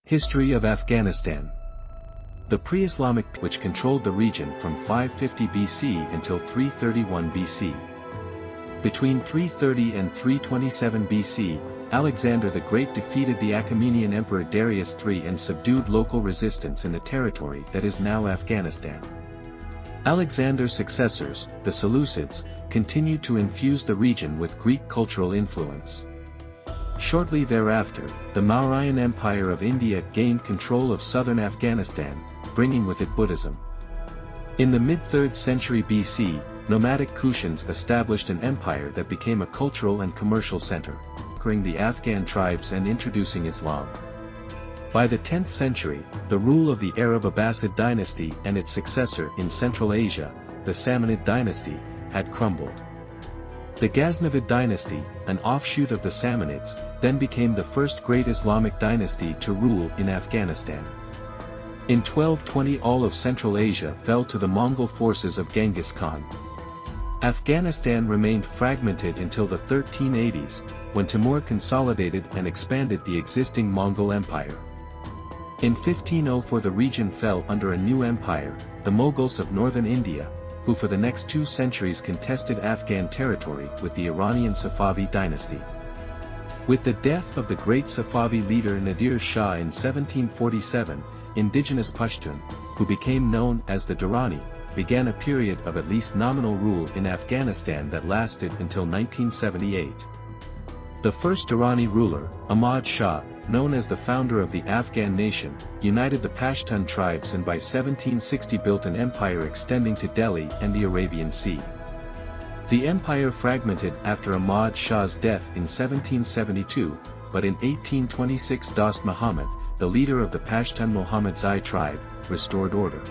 History of Afghanistan. The pre-Islamic which controlled the region from 550 BC until 331 BC. Between 330 and 327 BC, Alexander the Great defeated the Achaemenian Emperor Darius III and subdued local resistance in the territory that is now Afghanistan. Alexander's successors, the Seleucids, continued to infuse the region with Greek cultural influence. Shortly thereafter, the Mauryan Empire of India gained control of southern Afghanistan, bringing with it Buddhism. In the mid-3rd century BC, nomadic Kushans established an empire that became a cultural and commercial center, conquering the Afghan tribes and introducing Islam. By the 10th century, the rule of the Arab Abbasid dynasty and its successor in Central Asia, the Samanid dynasty, had crumbled. The Ghaznavid dynasty, an offshoot of the Samanids, then became the first great Islamic dynasty to rule in Afghanistan. In 1220 all of Central Asia fell to the Mongol forces of Genghis Khan. Afghanistan remained fragmented until the 1380s, when Timur consolidated and expanded the existing Mongol Empire. In 1504 the region fell under a new empire, the Mughals of northern India, who for the next 2 centuries contested Afghan territory with the Iranian Safavi dynasty. With the death of the great Safavi leader Nadir Shah in 1747, indigenous Pashtun, who became known as the Durrani, began a period of at least nominal rule in Afghanistan that lasted until 1978. The first Durrani ruler, Ahmad Shah, known as the founder of the Afghan nation, united the Pashtun tribes and by 1760 built an empire extending to Delhi and the Arabian Sea. The empire fragmented after Ahmad Shah's death in 1772, but in 1826 Dost Muhammad, the leader of the Pashtun Mohammedzai tribe, restored order.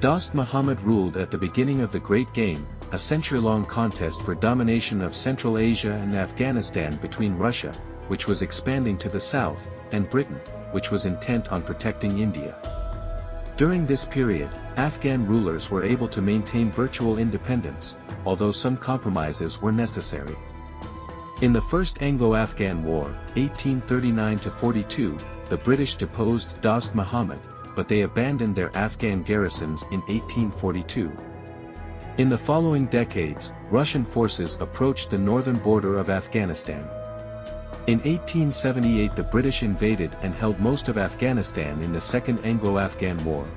Dost Muhammad ruled at the beginning of the Great Game, a century-long contest for domination of Central Asia and Afghanistan between Russia, which was expanding to the south, and Britain, which was intent on protecting India. During this period, Afghan rulers were able to maintain virtual independence, although some compromises were necessary. In the First Anglo-Afghan War, 1839–42, the British deposed Dost Muhammad, but they abandoned their Afghan garrisons in 1842. In the following decades, Russian forces approached the northern border of Afghanistan. In 1878 the British invaded and held most of Afghanistan in the Second Anglo-Afghan War.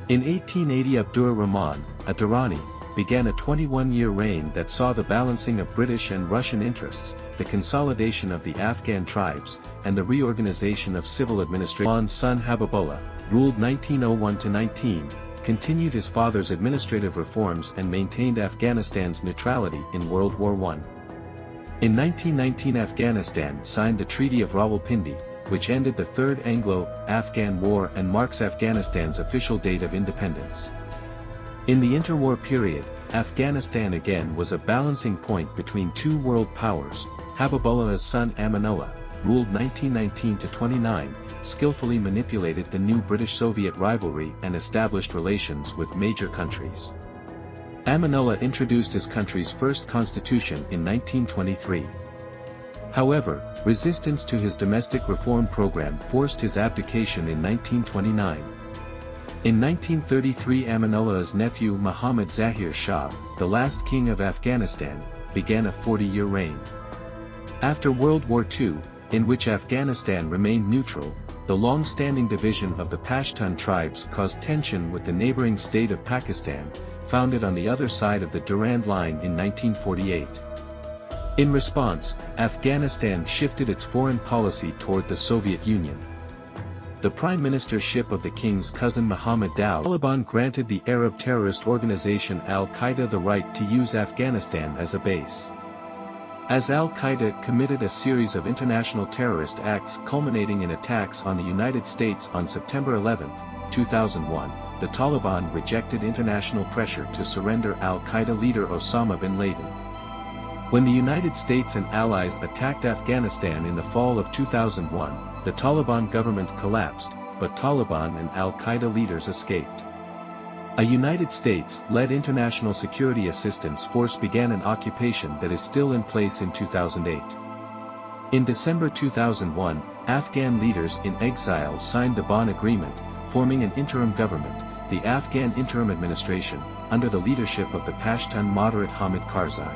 In 1880 Abdur Rahman, a Durrani, began a 21-year reign that saw the balancing of British and Russian interests, the consolidation of the Afghan tribes, and the reorganization of civil administration. Rahman's son Habibullah, ruled 1901–19, continued his father's administrative reforms and maintained Afghanistan's neutrality in World War I. In 1919 Afghanistan signed the Treaty of Rawalpindi, which ended the Third Anglo-Afghan War and marks Afghanistan's official date of independence. In the interwar period, Afghanistan again was a balancing point between two world powers. Habibullah's son Amanullah, ruled 1919–29, skillfully manipulated the new British-Soviet rivalry and established relations with major countries. Amanullah introduced his country's first constitution in 1923. However, resistance to his domestic reform program forced his abdication in 1929. In 1933 Amanullah's nephew Muhammad Zahir Shah, the last king of Afghanistan, began a 40-year reign. After World War II, in which Afghanistan remained neutral, the long-standing division of the Pashtun tribes caused tension with the neighboring state of Pakistan, founded on the other side of the Durand Line in 1948. In response, Afghanistan shifted its foreign policy toward the Soviet Union. The prime ministership of the king's cousin Muhammad Daoud, Taliban granted the Arab terrorist organization al-Qaeda the right to use Afghanistan as a base. As al-Qaeda committed a series of international terrorist acts culminating in attacks on the United States on September 11, 2001, the Taliban rejected international pressure to surrender al-Qaeda leader Osama bin Laden. When the United States and allies attacked Afghanistan in the fall of 2001, the Taliban government collapsed, but Taliban and al-Qaeda leaders escaped. A United States-led international security assistance force began an occupation that is still in place in 2008. In December 2001, Afghan leaders in exile signed the Bonn Agreement, forming an interim government, the Afghan Interim Administration, under the leadership of the Pashtun moderate Hamid Karzai.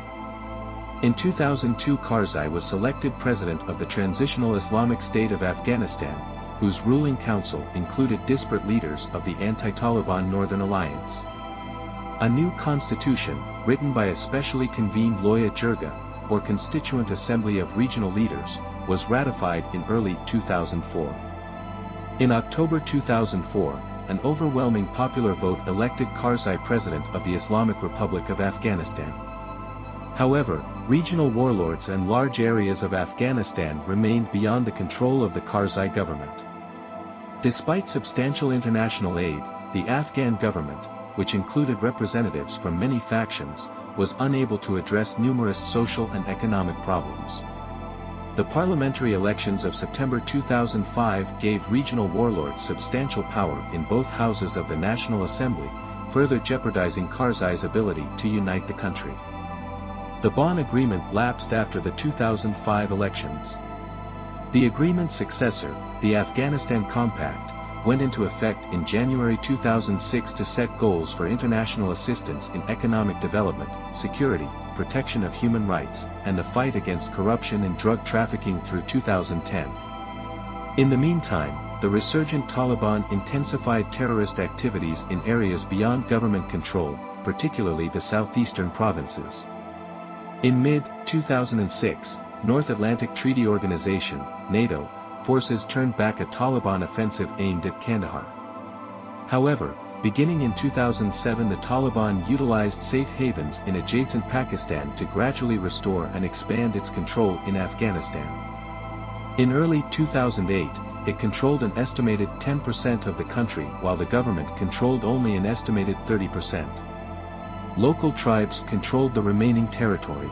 In 2002 Karzai was selected president of the Transitional Islamic State of Afghanistan, whose ruling council included disparate leaders of the anti-Taliban Northern Alliance. A new constitution, written by a specially convened Loya Jirga, or Constituent Assembly of Regional Leaders, was ratified in early 2004. In October 2004, an overwhelming popular vote elected Karzai president of the Islamic Republic of Afghanistan. However, regional warlords and large areas of Afghanistan remained beyond the control of the Karzai government. Despite substantial international aid, the Afghan government, which included representatives from many factions, was unable to address numerous social and economic problems. The parliamentary elections of September 2005 gave regional warlords substantial power in both houses of the National Assembly, further jeopardizing Karzai's ability to unite the country. The Bonn Agreement lapsed after the 2005 elections. The agreement's successor, the Afghanistan Compact, went into effect in January 2006 to set goals for international assistance in economic development, security, protection of human rights, and the fight against corruption and drug trafficking through 2010. In the meantime, the resurgent Taliban intensified terrorist activities in areas beyond government control, particularly the southeastern provinces. In mid-2006, North Atlantic Treaty Organization, NATO, forces turned back a Taliban offensive aimed at Kandahar. However, beginning in 2007 the Taliban utilized safe havens in adjacent Pakistan to gradually restore and expand its control in Afghanistan. In early 2008, it controlled an estimated 10% of the country while the government controlled only an estimated 30%. Local tribes controlled the remaining territory.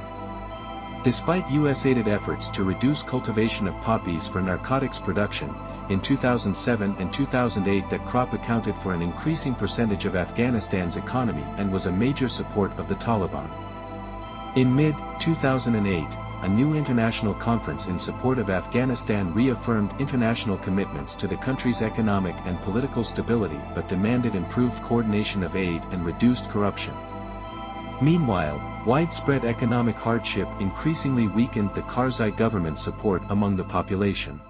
Despite US-aided efforts to reduce cultivation of poppies for narcotics production, in 2007 and 2008 that crop accounted for an increasing percentage of Afghanistan's economy and was a major support of the Taliban. In mid-2008, a new international conference in support of Afghanistan reaffirmed international commitments to the country's economic and political stability but demanded improved coordination of aid and reduced corruption. Meanwhile, widespread economic hardship increasingly weakened the Karzai government's support among the population.